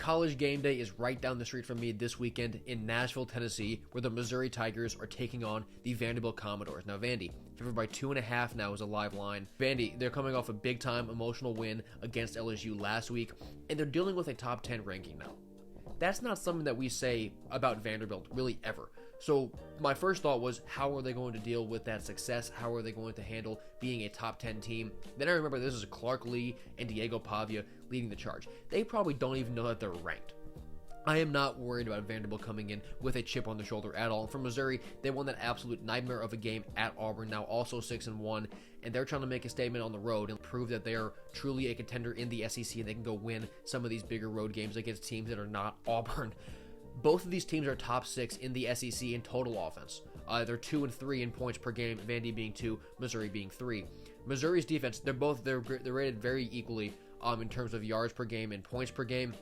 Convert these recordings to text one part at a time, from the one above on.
college game day is right down the street from me this weekend in Nashville, Tennessee, where the Missouri Tigers are taking on the Vanderbilt Commodores. Now, Vandy, favored by 2.5 now is a live line. Vandy, they're coming off a big-time emotional win against LSU last week, and they're dealing with a top 10 ranking now. That's not something that we say about Vanderbilt really ever. So my first thought was, how are they going to deal with that success? How are they going to handle being a top 10 team? Then I remember this is Clark Lee and Diego Pavia leading the charge. They probably don't even know that they're ranked. I am not worried about Vanderbilt coming in with a chip on their shoulder at all. And for Missouri, they won that absolute nightmare of a game at Auburn, now also 6-1, and they're trying to make a statement on the road and prove that they are truly a contender in the SEC and they can go win some of these bigger road games against teams that are not Auburn. Both of these teams are top 6 in the SEC in total offense. They're 2 and 3 in points per game, Vandy being 2, Missouri being 3. Missouri's defense, they're rated very equally in terms of yards per game and points per game.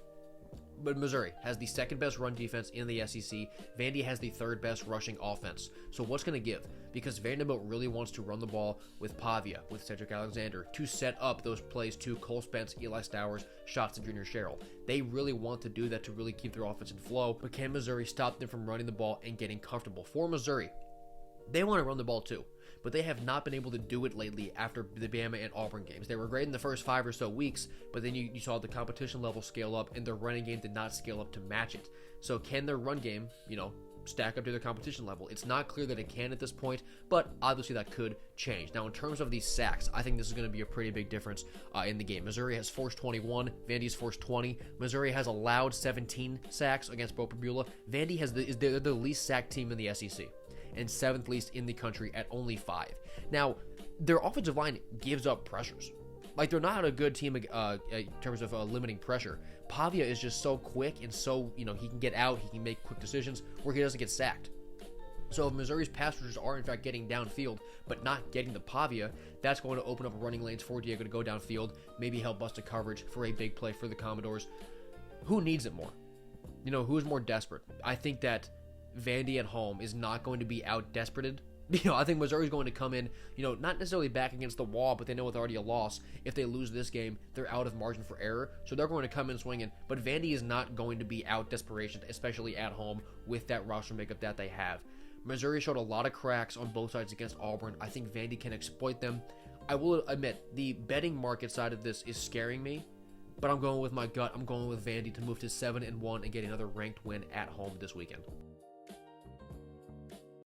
But Missouri has the second best run defense in the SEC. Vandy has the third best rushing offense. So what's going to give? Because Vanderbilt really wants to run the ball with Pavia, with Cedric Alexander, to set up those plays to Cole Spence, Eli Stowers, Shots, and Junior Sherrill. They really want to do that to really keep their offense in flow. But can Missouri stop them from running the ball and getting comfortable? For Missouri, they want to run the ball too, but they have not been able to do it lately after the Bama and Auburn games. They were great in the first 5 or so weeks, but then you saw the competition level scale up, and their running game did not scale up to match it. So can their run game, stack up to their competition level? It's not clear that it can at this point, but obviously that could change. Now, in terms of these sacks, I think this is going to be a pretty big difference in the game. Missouri has forced 21, Vandy's forced 20. Missouri has allowed 17 sacks against Bo Prabula. Vandy they're the least sacked team in the SEC. And 7th least in the country at only 5. Now, their offensive line gives up pressures. Like, they're not a good team in terms of limiting pressure. Pavia is just so quick and so, he can get out, he can make quick decisions where he doesn't get sacked. So if Missouri's pass rushers are in fact getting downfield, but not getting the Pavia, that's going to open up running lanes for Diego to go downfield, maybe help bust a coverage for a big play for the Commodores. Who needs it more? Who's more desperate? I think that Vandy at home is not going to be out-desperated. I think Missouri's going to come in, not necessarily back against the wall, but they know it's already a loss. If they lose this game, they're out of margin for error, so they're going to come in swinging. But Vandy is not going to be out-desperation, especially at home with that roster makeup that they have. Missouri showed a lot of cracks on both sides against Auburn. I think Vandy can exploit them. I will admit, the betting market side of this is scaring me, but I'm going with my gut. I'm going with Vandy to move to 7-1 and get another ranked win at home this weekend.